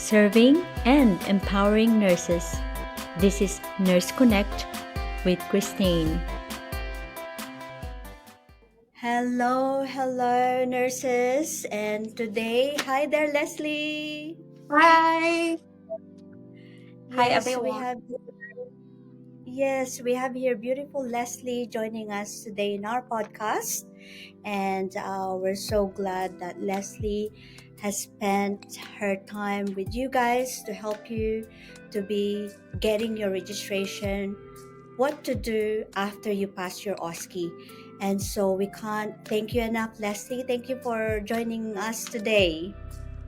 serving and empowering nurses. This is Nurse Connect with Kristine. Hello, nurses. And today, hi there, Lesley. Hi. Hi, Yes, everyone. we have here beautiful Lesley joining us today in our podcast. And we're so glad that Lesley has spent her time with you guys to help you to be getting your registration, what to do after you pass your OSCE. And so we can't thank you enough, Lesley. Thank you for joining us today.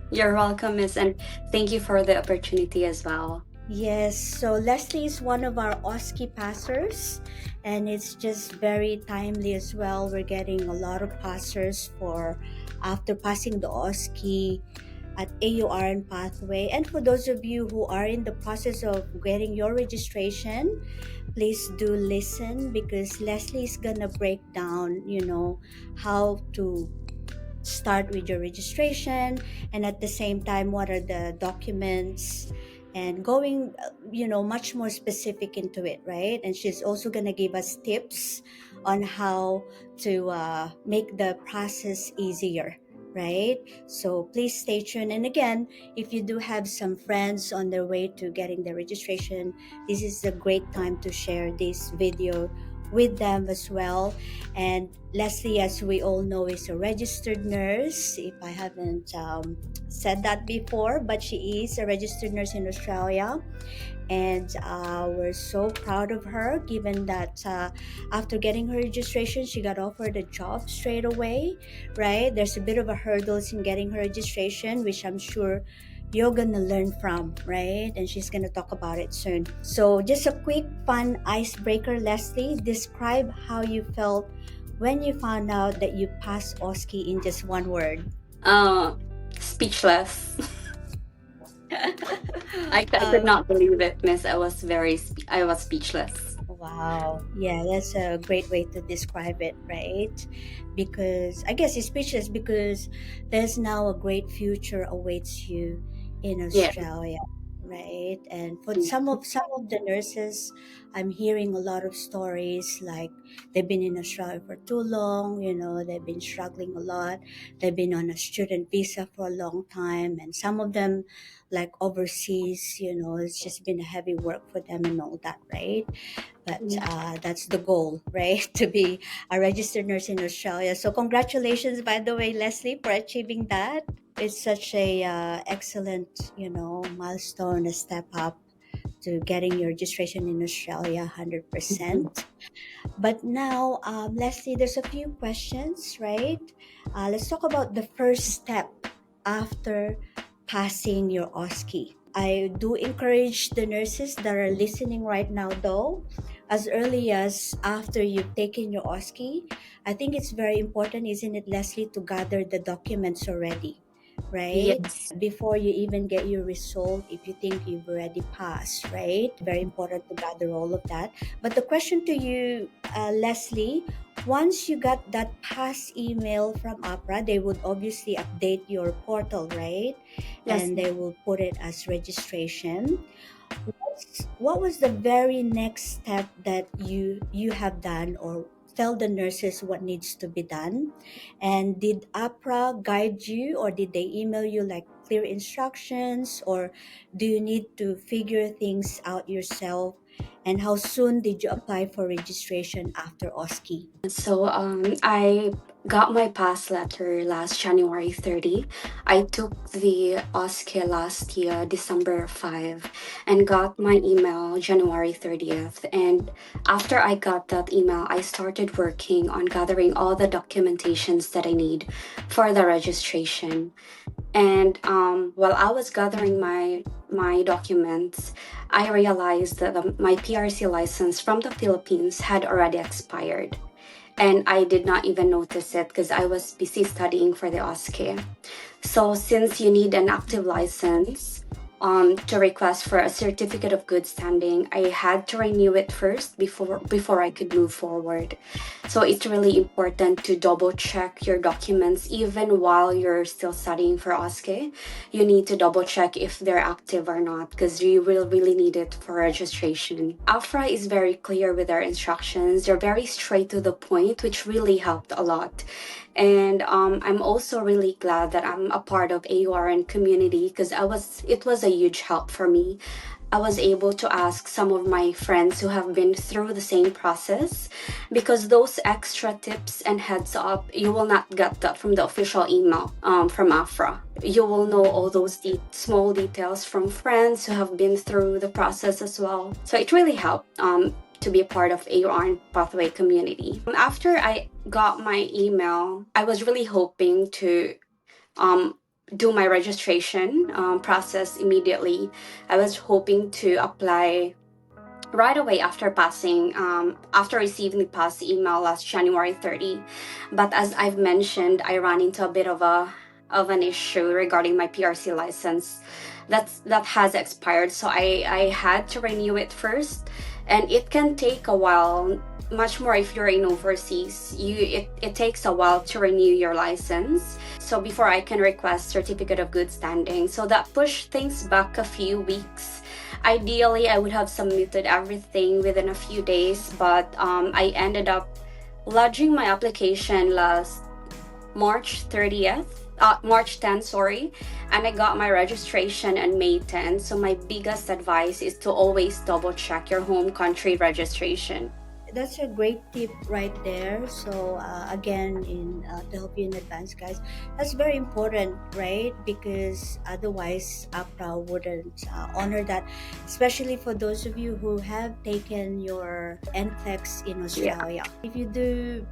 You're welcome, Miss, and thank you for the opportunity as well. Yes, so Lesley is one of our OSCE passers, and it's just very timely as well. We're getting a lot of passers for after passing the OSCE at AuRN pathway. And for those of you who are in the process of getting your registration, please do listen because Lesley is gonna break down, how to start with your registration, and at the same time what are the documents, and going much more specific into it, right? And she's also going to give us tips on how to make the process easier, right? So please stay tuned. And again, if you do have some friends on their way to getting their registration, this is a great time to share this video with them as well. And Lesley, as we all know, is a registered nurse. If I haven't said that before, but she is a registered nurse in Australia. And we're so proud of her, given that after getting her registration, she got offered a job straight away, right? There's a bit of a hurdles in getting her registration, which I'm sure you're gonna learn from, right? And she's gonna talk about it soon. So just a quick fun icebreaker, Lesley. Describe how you felt when you found out that you passed OSCE in just one word. Speechless. I could not believe it, Miss. I was speechless. Wow. Yeah, that's a great way to describe it, right? Because I guess it's speechless because there's now a great future awaits you in Yeah. Australia, right? And for some of the nurses, I'm hearing a lot of stories like they've been in Australia for too long, they've been struggling a lot. They've been on a student visa for a long time, and some of them like overseas, it's just been a heavy work for them and all that, right? But that's the goal, right? To be a registered nurse in Australia. So congratulations, by the way, Lesley, for achieving that. It's such a excellent, milestone, a step up to getting your registration in Australia 100%. But now, Lesley, there's a few questions, right? Let's talk about the first step after passing your OSCE. I do encourage the nurses that are listening right now, though, as early as after you've taken your OSCE, I think it's very important, isn't it, Lesley, to gather the documents already, right? Yes. Before you even get your result, if you think you've already passed, right? Very important to gather all of that. But the question to you, Lesley, once you got that pass email from AHPRA, they would obviously update your portal, right? Yes. And they will put it as registration. What was the very next step that you have done, or tell the nurses what needs to be done? And did AHPRA guide you, or did they email you like clear instructions, or do you need to figure things out yourself? And how soon did you apply for registration after OSCE? So I got my pass letter last January 30. I took the OSCE last year, December 5, and got my email January 30th. And after I got that email, I started working on gathering all the documentations that I need for the registration. And while I was gathering my documents, I realized that my PRC license from the Philippines had already expired. And I did not even notice it because I was busy studying for the OSCE. So since you need an active license, to request for a certificate of good standing, I had to renew it first before I could move forward. So it's really important to double check your documents even while you're still studying for OSCE. You need to double check if they're active or not, because you will really need it for registration. AHPRA is very clear with their instructions. They're very straight to the point, which really helped a lot. And I'm also really glad that I'm a part of AuRN community, because it was a huge help for me. I was able to ask some of my friends who have been through the same process, because those extra tips and heads up, you will not get that from the official email from AHPRA. You will know all those small details from friends who have been through the process as well. So it really helped to be a part of AuRN pathway community. After I got my email, I was really hoping to do my registration process immediately. I was hoping to apply right away after after receiving the pass email last January 30. But as I've mentioned, I ran into a bit of an issue regarding my PRC license that has expired. So I had to renew it first, and it can take a while, much more if you're in overseas. It takes a while to renew your license. So before I can request certificate of good standing. So that pushed things back a few weeks. Ideally, I would have submitted everything within a few days, but I ended up lodging my application last March 10th, sorry, and I got my registration on May 10th. So my biggest advice is to always double check your home country registration. That's a great tip right there. So again, to help you in advance, guys, that's very important, right? Because otherwise, APRA wouldn't honor that, especially for those of you who have taken your NCLEX in Australia. If you do,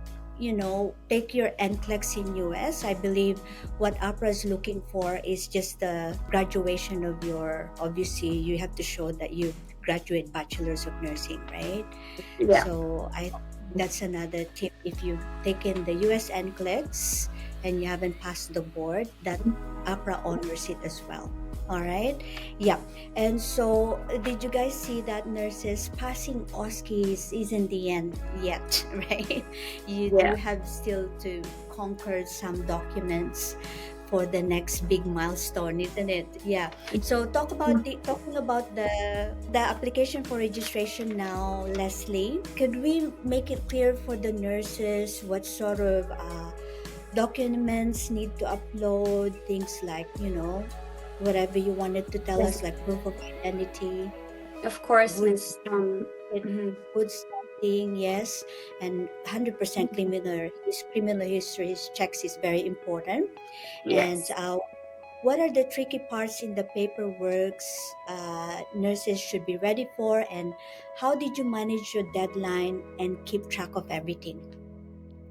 take your NCLEX in US, I believe what APRA is looking for is just the graduation of obviously you have to show that you graduate bachelor's of nursing, right? Yeah. So that's another tip. If you've taken the US NCLEX and you haven't passed the board, that APRA honors it as well. All right. Yeah. And so did you guys see that, nurses, passing OSCE isn't the end yet, right? You do have still to conquer some documents for the next big milestone, isn't it? Yeah. So talking about the application for registration now, Lesley, could we make it clear for the nurses what sort of documents need to upload, things like, whatever you wanted to tell us, like proof of identity? Of course, Good Miss. good standing, yes, and 100% criminal history checks is very important. Yes. And what are the tricky parts in the paperwork nurses should be ready for, and how did you manage your deadline and keep track of everything?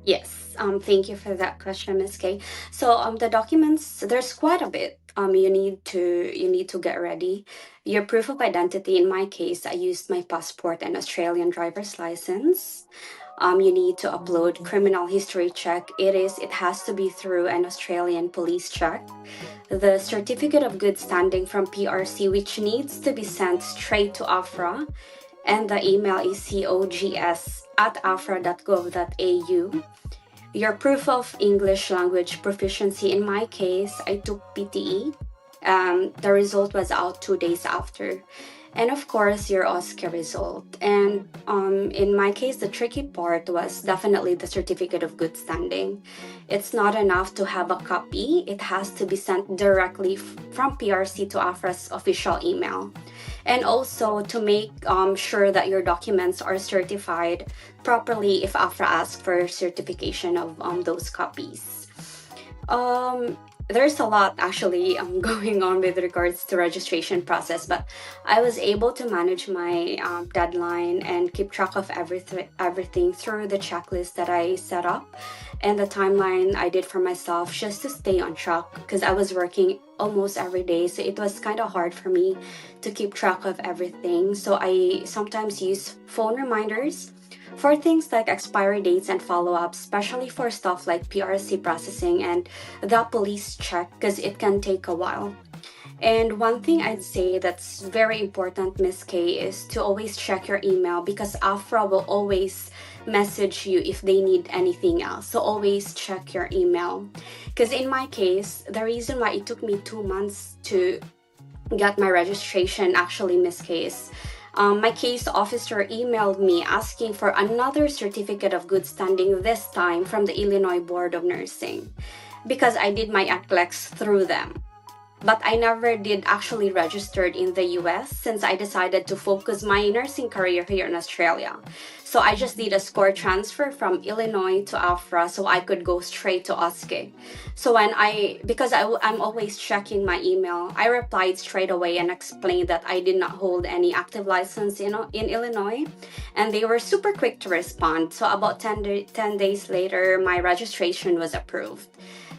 Yes. Thank you for that question, Ms. K. So the documents, there's quite a bit. You need to get ready. Your proof of identity. In my case, I used my passport and Australian driver's license. You need to upload criminal history check. It has to be through an Australian police check. The certificate of good standing from PRC, which needs to be sent straight to AHPRA, and the email is cogs@ahpra.gov.au. Your proof of English language proficiency. In my case, I took PTE. The result was out 2 days after. And of course, your OSCE result. And in my case, the tricky part was definitely the certificate of good standing. It's not enough to have a copy. It has to be sent directly from PRC to AHPRA's official email. And also to make sure that your documents are certified properly if AHPRA asks for certification of those copies. There's a lot actually going on with regards to registration process, but I was able to manage my deadline and keep track of everything through the checklist that I set up and the timeline I did for myself just to stay on track, because I was working almost every day, so it was kind of hard for me to keep track of everything. So I sometimes use phone reminders for things like expiry dates and follow-ups, especially for stuff like PRC processing and the police check, because it can take a while. And one thing I'd say that's very important, Miss K, is to always check your email because AFRA will always message you if they need anything else. So always check your email. Because in my case, the reason why it took me 2 months to get my registration, actually, Miss Case, my case officer emailed me asking for another certificate of good standing, this time from the Illinois Board of Nursing, because I did my NCLEX through them. But I never did actually registered in the US since I decided to focus my nursing career here in Australia. So I just did a score transfer from Illinois to AHPRA so I could go straight to OSCE. So because I'm always checking my email, I replied straight away and explained that I did not hold any active license in Illinois. And they were super quick to respond. So about 10 days later, my registration was approved.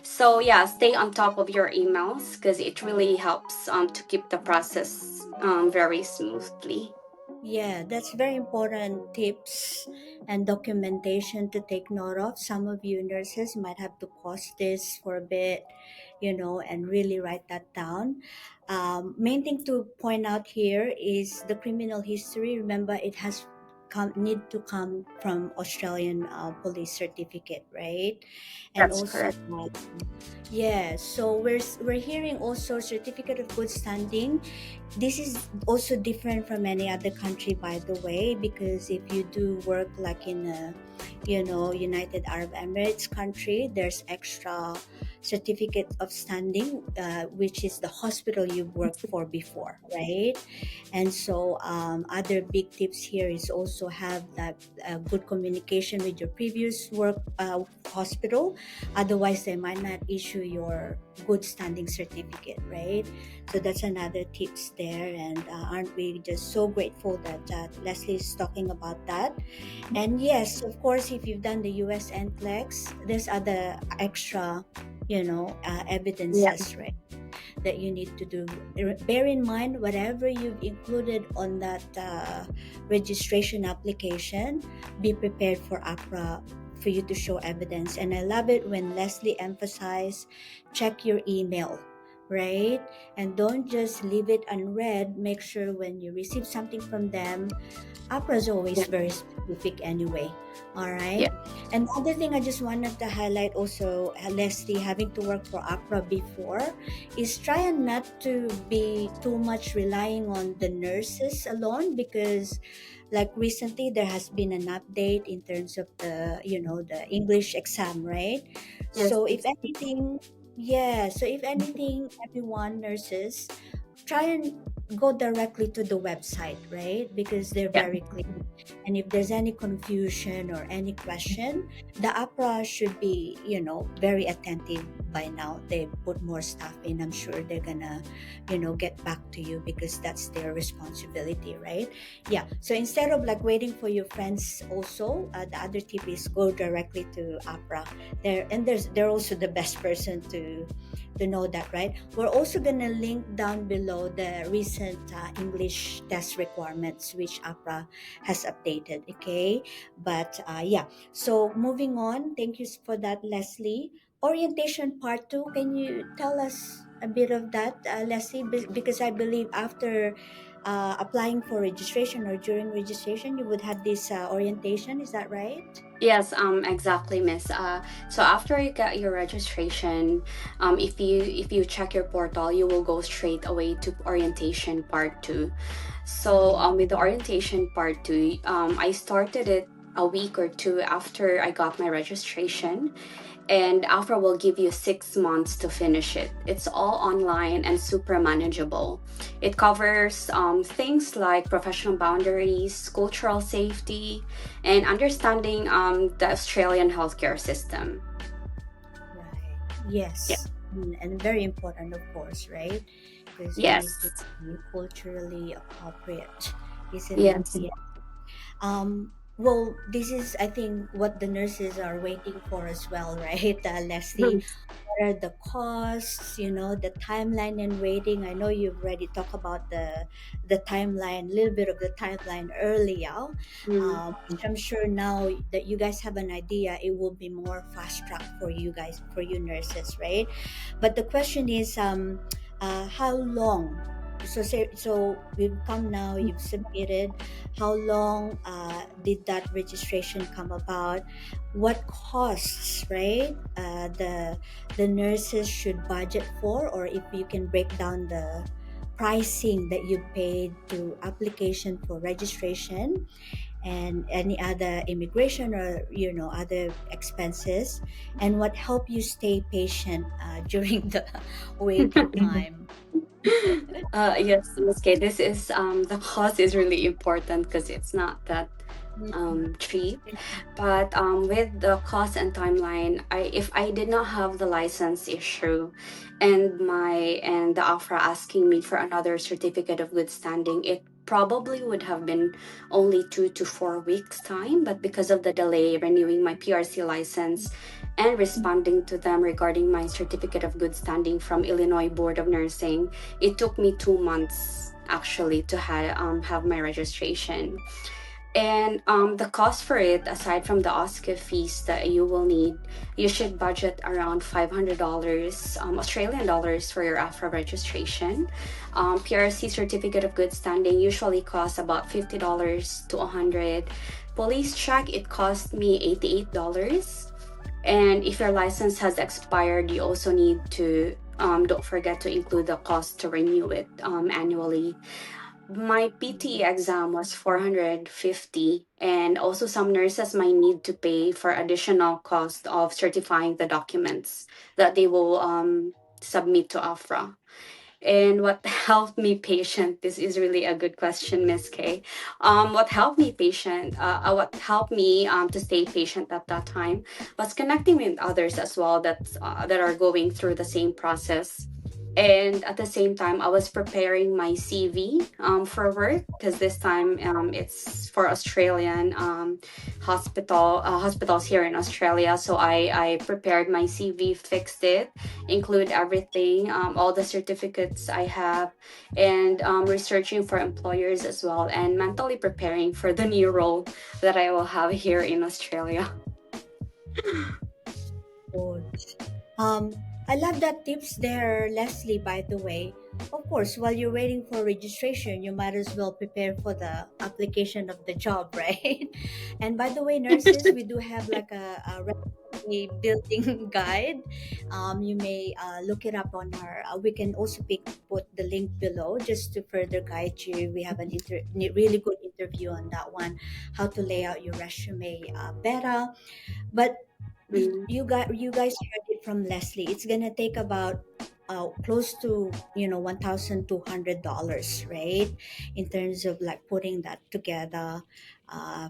So yeah, stay on top of your emails because it really helps to keep the process very smoothly. Yeah, that's very important tips and documentation to take note of. Some of you nurses might have to pause this for a bit, and really write that down. Main thing to point out here is the criminal history. Remember, it has need to come from Australian police certificate, right? And That's also, correct. yeah, so we're hearing also certificate of good standing. This is also different from any other country, by the way, because if you do work like in a, United Arab Emirates country, there's extra certificate of standing, which is the hospital you've worked for before, right? And so other big tips here is also have that good communication with your previous work hospital. Otherwise, they might not issue your good standing certificate, right? So that's another tips there. And aren't we just so grateful that Lesley is talking about that? And yes, of course, if you've done the US NCLEX, there's other extra, Yeah. evidences, right? That you need to do. Bear in mind, whatever you've included on that registration application, be prepared for APRA for you to show evidence. And I love it when Lesley emphasized check your email, right? And don't just leave it unread. Make sure when you receive something from them, APRA is always Yeah. very specific anyway. All Yeah. right. And the other thing I just wanted to highlight also, Leslie, having to work for APRA before, is try and not to be too much relying on the nurses alone, because like recently there has been an update in terms of the English exam, right? Yes. So if anything, yeah, so if anything, everyone nurses try and go directly to the website, right? Because they're Yeah. very clear. And if there's any confusion or any question, the APRA should be, very attentive by now. They put more stuff in. I'm sure they're gonna, get back to you because that's their responsibility, right? Yeah. So instead of like waiting for your friends, also the other tip is go directly to APRA. They're also the best person to know that, right? We're also gonna link down below the recent English test requirements which APRA has updated. Okay, but yeah. So moving on. Thank you for that, Lesley. Orientation part two. Can you tell us a bit of that, Lesley? Because I believe after applying for registration or during registration, you would have this orientation. Is that right? Yes, exactly, Miss. So after you get your registration, if you check your portal, you will go straight away to orientation part two. So with the orientation part two, I started it a week or two after I got my registration, and AFRA will give you 6 months to finish it. It's all online and super manageable. It covers things like professional boundaries, cultural safety, and understanding the Australian healthcare system. Right. Yeah. Yes. And very important, of course, right? Because you need to Yes. be culturally appropriate, isn't it? Yes. Yeah. Well, this is, I think, what the nurses are waiting for as well, right, Leslie? What are the costs? The timeline and waiting. I know you've already talked about the timeline, a little bit of the timeline earlier. Mm. Which I'm sure now that you guys have an idea, it will be more fast track for you guys, for you nurses, right? But the question is, how long? So we've come now. You've submitted. How long did that registration come about? What costs, right? The nurses should budget for, or if you can break down the pricing that you paid to application for registration and any other immigration or other expenses, and what helped you stay patient during the waiting time. Yes, Ms. K, this is the cost is really important because it's not that cheap. But with the cost and timeline, if I did not have the license issue, and the AHPRA asking me for another certificate of good standing, it probably would have been only 2 to 4 weeks time. But because of the delay renewing my PRC license and responding to them regarding my certificate of good standing from Illinois Board of Nursing, it took me 2 months actually to have my registration. And the cost for it, aside from the OSCE fees that you will need, you should budget around $500 Australian dollars for your AFRA registration. PRC certificate of good standing usually costs about $50 to $100. Police check, it cost me $88. And if your license has expired, you also need to don't forget to include the cost to renew it annually. My PT exam was 450, and also some nurses might need to pay for additional cost of certifying the documents that they will submit to AFRA. And what helped me patient, this is really a good question, Miss K. What helped me to stay patient at that time was connecting with others as well that are going through the same process. And at the same time, I was preparing my CV for work because this time it's for Australian hospitals here in Australia. So I prepared my CV, fixed it, include everything, all the certificates I have, and researching for employers as well, and mentally preparing for the new role that I will have here in Australia. Good. I love that tips there, Leslie, by the way. Of course, while you're waiting for registration, you might as well prepare for the application of the job, right? And by the way, nurses, we do have like a resume building guide. You may look it up on our, we can also put the link below just to further guide you. We have really good interview on that one, how to lay out your resume better. But Mm, you guys heard it from Leslie. It's gonna take about close to $1,200, right? In terms of like putting that together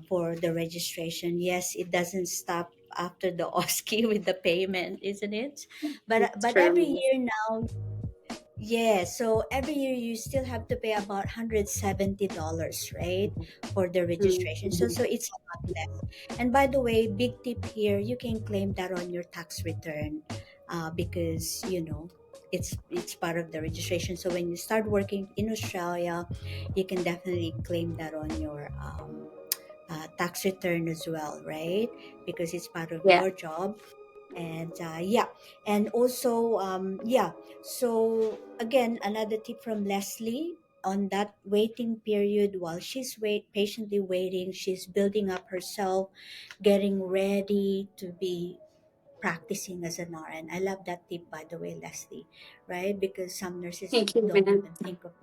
for the registration. Yes, it doesn't stop after the OSCE with the payment, isn't it? But it's but every true. year now, yeah, so every year you still have to pay about $170, right, for the Mm, registration. So it's a lot less. And by the way, big tip here, you can claim that on your tax return, because it's part of the registration. So when you start working in Australia, you can definitely claim that on your tax return as well, right? Because it's part of yeah. your job. And yeah, and also yeah, so again, another tip from Leslie: on that waiting period, while she's patiently waiting, she's building up herself, getting ready to be practicing as an RN. I love that tip, by the way, Leslie, right? Because some nurses Thank you, don't man. even think of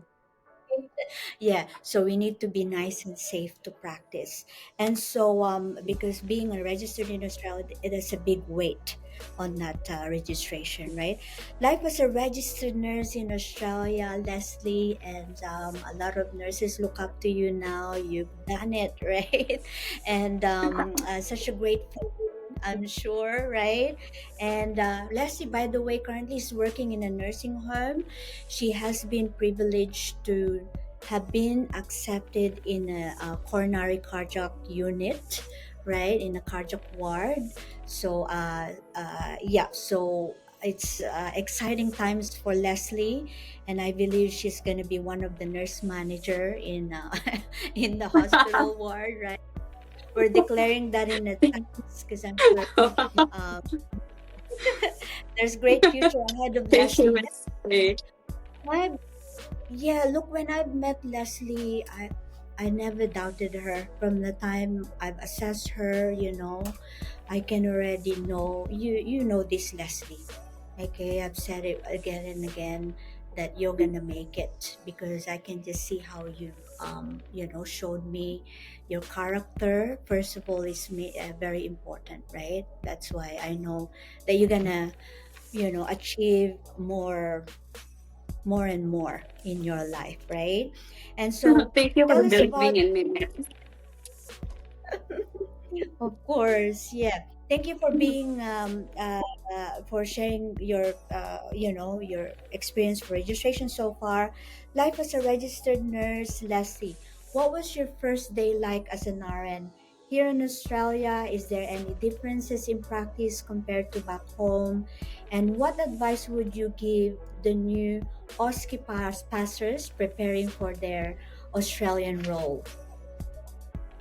yeah, so we need to be nice and safe to practice. And so because being a registered in Australia, it is a big weight on that registration, right? Life as a registered nurse in Australia, Leslie, and a lot of nurses look up to you now. You've done it, right? And such a great feeling, I'm sure, right? And Leslie, by the way, currently is working in a nursing home. She has been privileged to have been accepted in a coronary cardiac unit, right, in a cardiac ward. So yeah, so it's exciting times for Leslie, and I believe she's going to be one of the nurse manager in in the hospital ward, right? We're declaring that in advance because I'm sure um, there's great future ahead of Thank you, Leslie. Miss Lee. I Yeah, look, when I've met Lesley, I never doubted her. From the time I've assessed her, I can already know you know this Lesley. Okay, I've said it again and again that you're gonna make it because I can just see how you showed me your character. First of all, is very important, right? That's why I know that you're gonna achieve more and more in your life, right? And so Thank you for tell us believing about, in me, Miss. of course, yeah. Thank you for being for sharing your your experience for registration so far. Life as a registered nurse, Leslie. What was your first day like as an RN? Here in Australia, is there any differences in practice compared to back home? And what advice would you give the new OSCE passers preparing for their Australian role?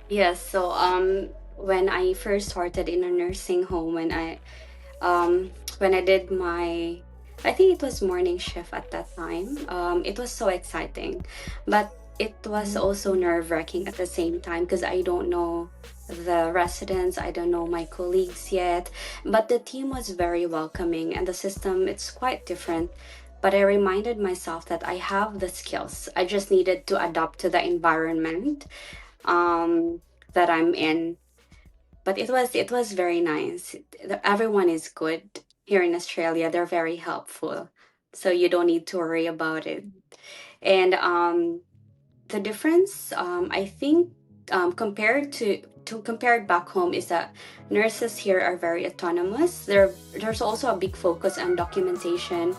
Yes, so when I first started in a nursing home, when I did my, I think it was morning shift at that time. It was so exciting, but it was also Mm-hmm. nerve wracking at the same time because I don't know the residents, I don't know my colleagues yet. But the team was very welcoming, and the system it's quite different. But I reminded myself that I have the skills. I just needed to adapt to the environment um, that I'm in. But it was very nice. Everyone is good here in Australia. They're very helpful, so you don't need to worry about it. And the difference, I think, compared back home, is that nurses here are very autonomous. There's also a big focus on documentation,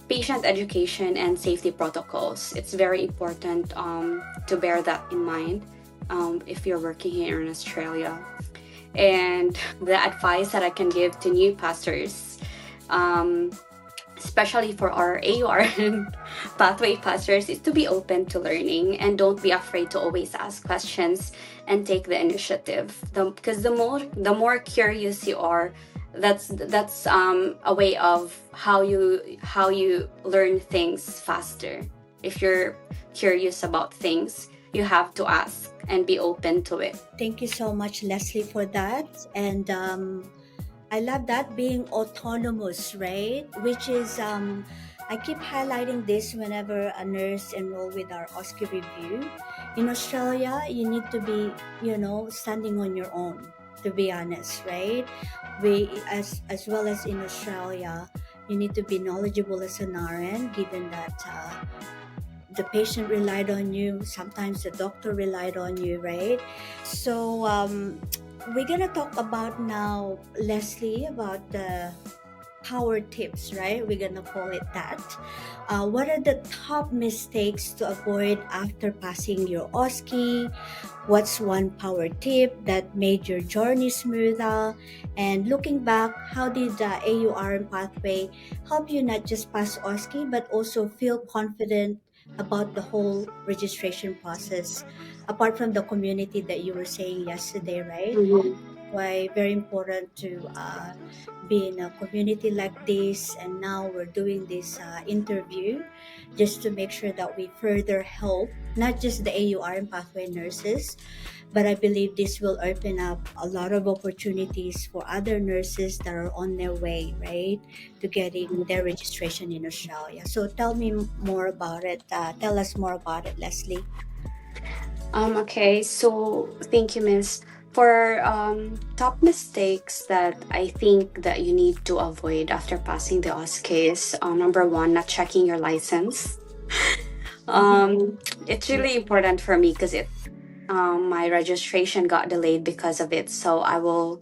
patient education, and safety protocols. It's very important to bear that in mind if you're working here in Australia. And the advice that I can give to new pastors, um, especially for our AURN pathway pastors, is to be open to learning and don't be afraid to always ask questions and take the initiative. Because the more curious you are, that's a way of how you learn things faster. If you're curious about things, you have to ask and be open to it. Thank you so much, Leslie, for that. And I love that being autonomous, right? Which is, I keep highlighting this whenever a nurse enroll with our OSCE review. In Australia, you need to be, standing on your own. To be honest, right? As well as in Australia, you need to be knowledgeable as an RN, given that the patient relied on you, sometimes the doctor relied on you, right? So we're gonna talk about now, Leslie, about the power tips, right? We're gonna call it that. What are the top mistakes to avoid after passing your OSCE? What's one power tip that made your journey smoother? And looking back, how did the AURN pathway help you not just pass OSCE but also feel confident about the whole registration process? Apart from the community that you were saying yesterday, right? Mhm. Why very important to be in a community like this, and now we're doing this interview just to make sure that we further help not just the AUR and pathway nurses, but I believe this will open up a lot of opportunities for other nurses that are on their way, right, to getting their registration in Australia. So tell me more about it. Tell us more about it, Leslie. Okay, so thank you, Miss. For top mistakes that I think that you need to avoid after passing the OSCE is number one, not checking your license. It's really important for me because my registration got delayed because of it. So I will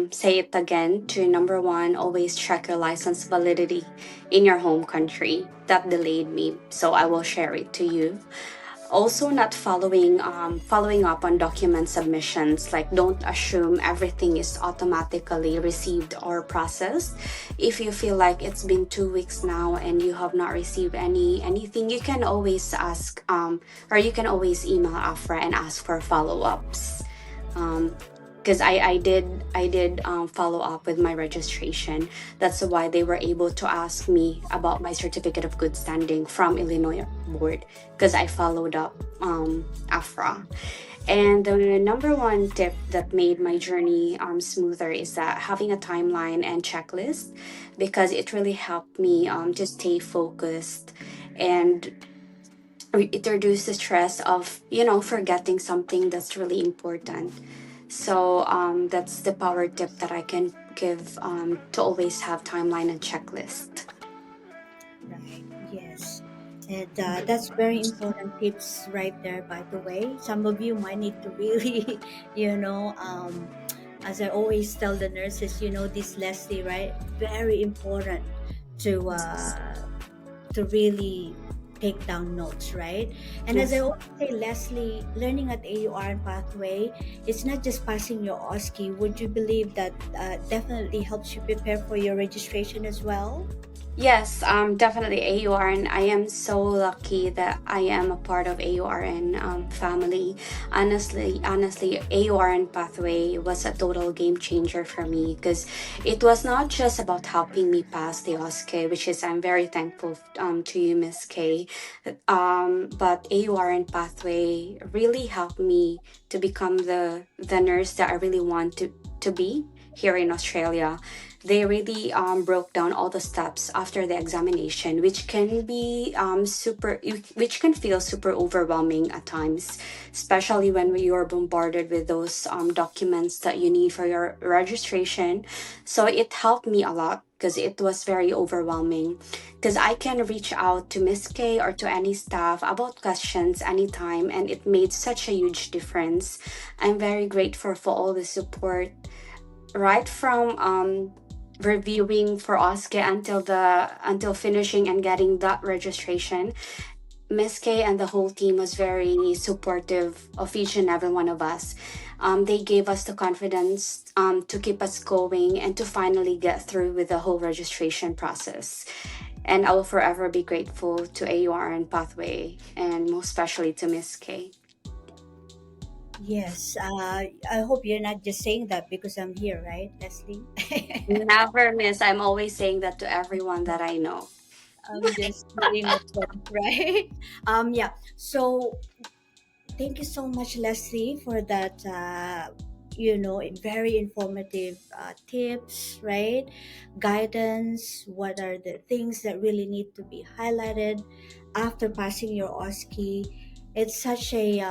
say it again to number one, always check your license validity in your home country. That delayed me, so I will share it to you. Also, not following up on document submissions. Like, don't assume everything is automatically received or processed. If you feel like it's been 2 weeks now and you have not received anything, you can always ask or you can always email AHPRA and ask for follow-ups. because I did follow up with my registration. That's why they were able to ask me about my certificate of good standing from Illinois board, because I followed up AHPRA. And the number one tip that made my journey smoother is that having a timeline and checklist, because it really helped me to stay focused, and it reduces the stress of forgetting something that's really important. So that's the power tip that I can give, to always have timeline and checklist. Right. Yes. And that's very important tips right there, by the way. Some of you might need to really, as I always tell the nurses, this Leslie, right? Very important to really take down notes, right? And as I Yes. always say, Leslie, learning at AURN pathway, it's not just passing your OSCE. Would you believe that definitely helps you prepare for your registration as well? Yes, definitely AURN. I am so lucky that I am a part of AURN family. Honestly, AURN pathway was a total game changer for me, because it was not just about helping me pass the OSCE, which is I'm very thankful to you, Miss K. But AURN pathway really helped me to become the nurse that I really want to be here in Australia. They really broke down all the steps after the examination, which can be which can feel super overwhelming at times, especially when you're bombarded with those documents that you need for your registration. So it helped me a lot, because it was very overwhelming, because I can reach out to Miss K or to any staff about questions anytime, and it made such a huge difference. I'm very grateful for all the support, right from reviewing for OSCE until finishing and getting that registration. Miss K and the whole team was very supportive of each and every one of us. They gave us the confidence to keep us going and to finally get through with the whole registration process. And I will forever be grateful to AUR and Pathway, and most especially to Miss K. Yes, I hope you're not just saying that because I'm here, right, Leslie? Never miss. I'm always saying that to everyone that I know. I'm just doing a joke, right? Yeah. So thank you so much, Leslie, for that. Very informative tips, right? Guidance. What are the things that really need to be highlighted after passing your OSCE? It's such a,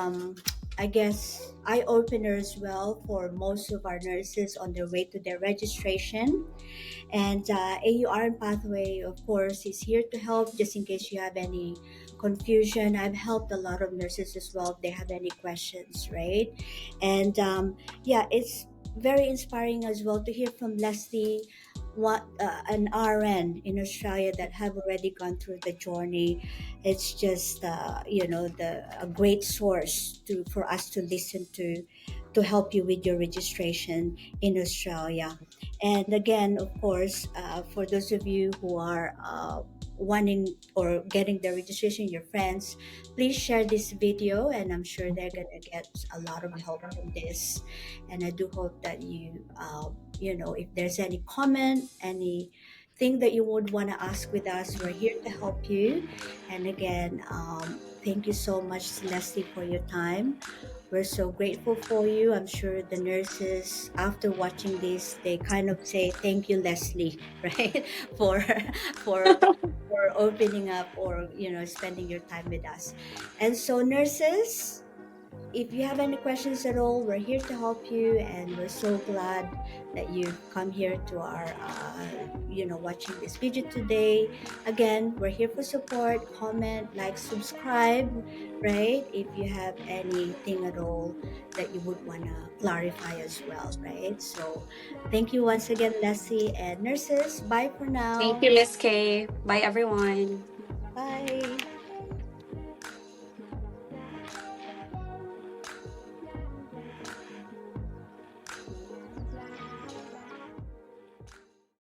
I guess, eye opener as well for most of our nurses on their way to their registration. And AURN Pathway, of course, is here to help just in case you have any confusion. I've helped a lot of nurses as well if they have any questions, right? And yeah, it's very inspiring as well to hear from Lesley, what an RN in Australia that have already gone through the journey. It's just the a great source to for us to listen to help you with your registration in Australia. And again, of course, for those of you who are wanting or getting the registration, your friends, please share this video, and I'm sure they're gonna get a lot of help from this. And I do hope that if there's any comment, anything that you would want to ask with us, we're here to help you. And again, thank you so much, Leslie, for your time. We're so grateful for you. I'm sure the nurses, after watching this, they kind of say, "Thank you, Leslie," right, for for for opening up or spending your time with us. And so, nurses, if you have any questions at all, we're here to help you, and we're so glad that you've come here to our, watching this video today. Again, we're here for support, comment, like, subscribe, right? If you have anything at all that you would want to clarify as well, right? So, thank you once again, Leslie and nurses. Bye for Thank now. you, Miss K. Bye, everyone. Bye.